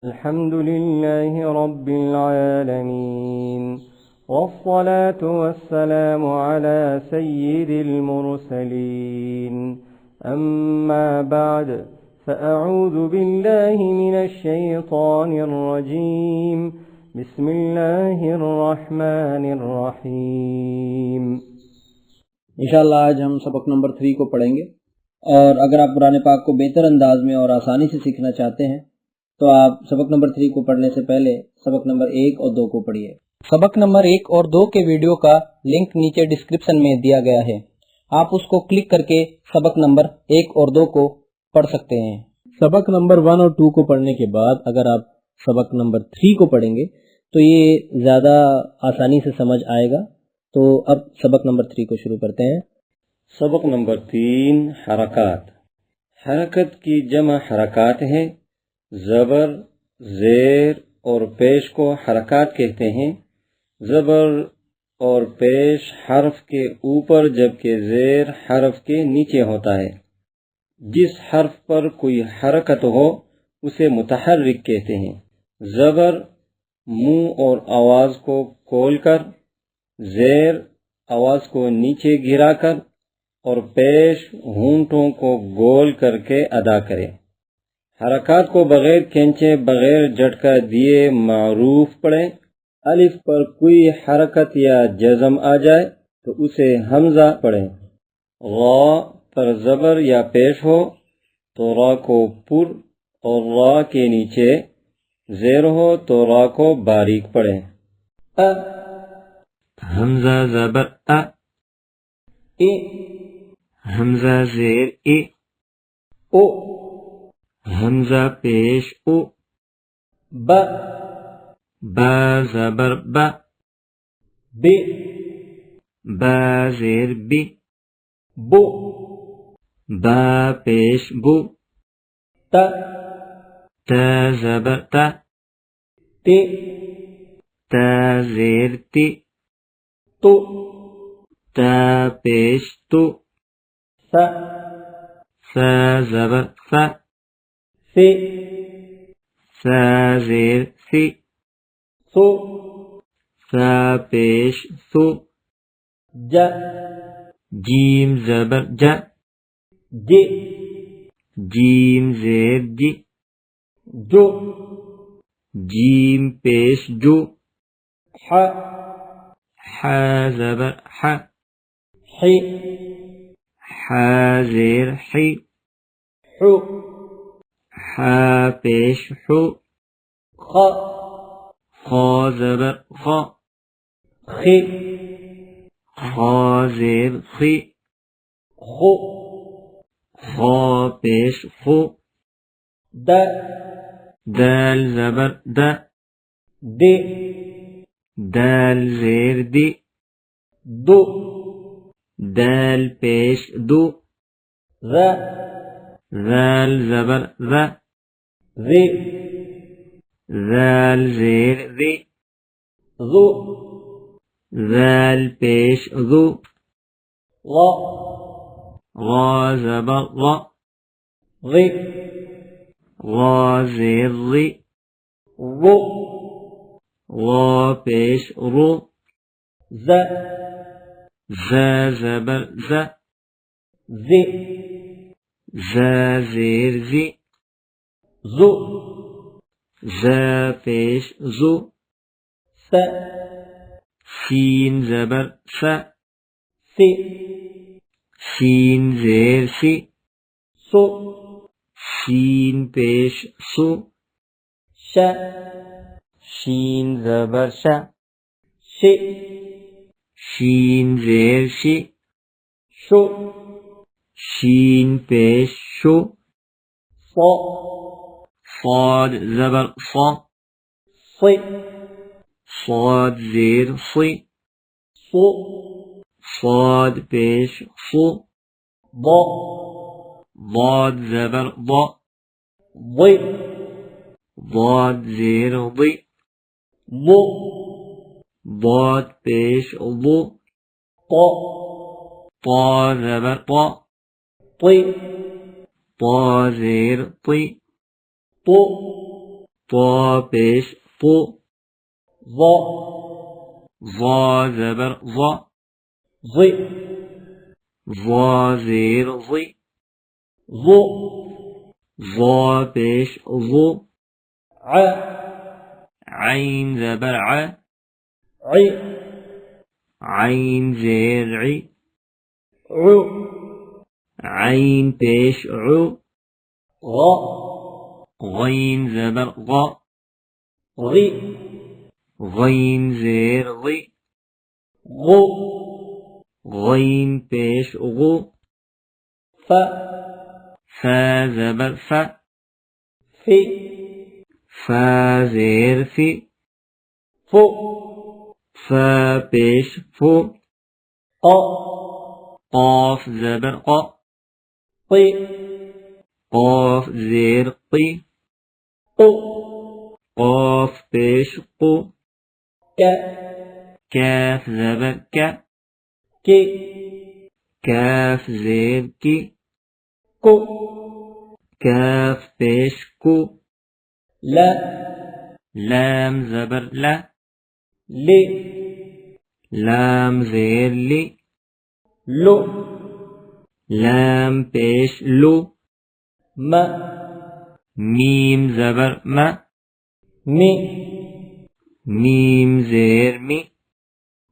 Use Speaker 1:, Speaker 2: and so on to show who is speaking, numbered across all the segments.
Speaker 1: الحمد لله رب العالمين والصلاة والسلام على سيد المرسلين أما بعد فأعوذ بالله من الشيطان الرجيم بسم الله الرحمن الرحيم۔
Speaker 2: انشاءاللہ آج ہم سبق نمبر 3 کو پڑھیں گے، اور اگر آپ قرآن پاک کو بہتر انداز میں اور آسانی سے سیکھنا چاہتے ہیں تو آپ سبق نمبر 3 کو پڑھنے سے پہلے سبق نمبر 1 اور 2 کو پڑھیے۔ سبق نمبر 1 اور 2 کے ویڈیو کا لنک نیچے ڈسکرپشن میں دیا گیا ہے، آپ اس کو کلک کر کے سبق نمبر 1 اور 2 کو پڑھ سکتے ہیں۔ سبق نمبر 1 اور 2 کو پڑھنے کے بعد اگر آپ سبق نمبر 3 کو پڑھیں گے تو یہ زیادہ آسانی سے سمجھ آئے گا۔ تو اب سبق نمبر 3 کو شروع کرتے ہیں۔
Speaker 1: سبق نمبر 3 حرکات۔ حرکت کی جمع حرکات ہے۔ زبر، زیر اور پیش کو حرکات کہتے ہیں۔ زبر اور پیش حرف کے اوپر جبکہ زیر حرف کے نیچے ہوتا ہے۔ جس حرف پر کوئی حرکت ہو اسے متحرک کہتے ہیں۔ زبر منہ اور آواز کو کھول کر، زیر آواز کو نیچے گرا کر اور پیش ہونٹوں کو گول کر کے ادا کرے۔ حرکات کو بغیر کھینچے، بغیر جھٹکا دیے معروف پڑھیں۔ الف پر کوئی حرکت یا جزم آ جائے تو اسے حمزہ پڑھیں۔ غا پر زبر یا پیش ہو تو را کو پر اور را کے نیچے زیر ہو تو را کو باریک پڑھیں۔ حمزہ زبر ا، حمزہ زیر او، حمزہ پیش او، با زبر با زیر بو، با پیش بو، تا زبر تا زیر تو پیش تو، زبر زیر سو، پیش سو، جیم زبر جیم زیر جو، جیم پیش جو، زبر زیر پیش زبر زیر پیش دال زبر دال زیر دو، دال پیش دو، ذال زبر ذال زیر ذال پیش ذو، غا زبر غا زیر غا پیش رو، زبر زیر پیش زو، سین زبر سین زیر سین پیش سو، شین زبر شین زیر شین پیش شو، صاد زبر صاد زیر صاد پیش ضاد زبر ضاد زیر ضاد پیش طا زبر طا زیر طا طا پیش طو
Speaker 2: ظا
Speaker 1: ظا زبر ظا
Speaker 2: ظی
Speaker 1: ظا زیر ظی
Speaker 2: ظو
Speaker 1: ظا پیش ظو
Speaker 2: ع
Speaker 1: عین زبر ع
Speaker 2: عی
Speaker 1: عین زیر عی
Speaker 2: عو
Speaker 1: عین پیش عو
Speaker 2: غا
Speaker 1: غین زبر غا
Speaker 2: غی
Speaker 1: غین زیر غی
Speaker 2: غو
Speaker 1: غین پیش غو
Speaker 2: ف
Speaker 1: فا زبر فا
Speaker 2: فی
Speaker 1: فا زیر فی
Speaker 2: فو
Speaker 1: فا پیش فو
Speaker 2: قا
Speaker 1: قاف زبر قا
Speaker 2: طی
Speaker 1: قاف زیر قی
Speaker 2: قو
Speaker 1: قاف پیش قو
Speaker 2: ک
Speaker 1: کاف زبر کا
Speaker 2: کی
Speaker 1: کاف زیر کی
Speaker 2: کو
Speaker 1: کاف پیش کو
Speaker 2: ل
Speaker 1: لام زبر لا
Speaker 2: لی
Speaker 1: لام زیر لی
Speaker 2: لو
Speaker 1: لام پیش لو
Speaker 2: م
Speaker 1: میم زبر ما
Speaker 2: می
Speaker 1: میم زیر می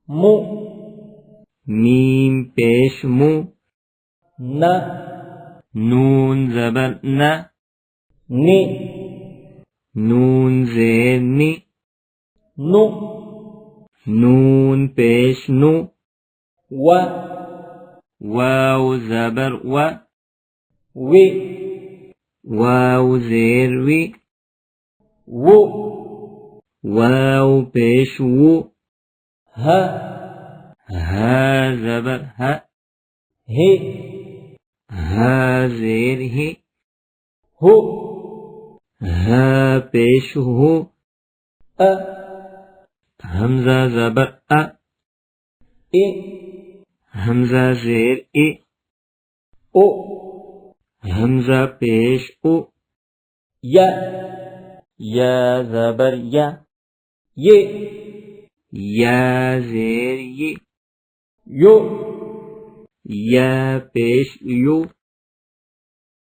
Speaker 2: مو
Speaker 1: میم پیش مو
Speaker 2: ن
Speaker 1: نون زبر نا
Speaker 2: نی
Speaker 1: نون زیر نی
Speaker 2: نو
Speaker 1: نون پیش نو
Speaker 2: و
Speaker 1: واو زبر و
Speaker 2: وی
Speaker 1: واو زیر وی
Speaker 2: وو
Speaker 1: واو پیش وو
Speaker 2: ہ
Speaker 1: ہا زبر ہ
Speaker 2: ہی
Speaker 1: ہا زیر ہی
Speaker 2: ہو
Speaker 1: ہا پیش ہو
Speaker 2: ا
Speaker 1: حمزہ زبر ا
Speaker 2: ای
Speaker 1: حمزہ زیر ای
Speaker 2: او
Speaker 1: حمزہ پیش او
Speaker 2: یا
Speaker 1: یا زبر یا
Speaker 2: یہ
Speaker 1: یا زیر یہ
Speaker 2: یو
Speaker 1: یا پیش یو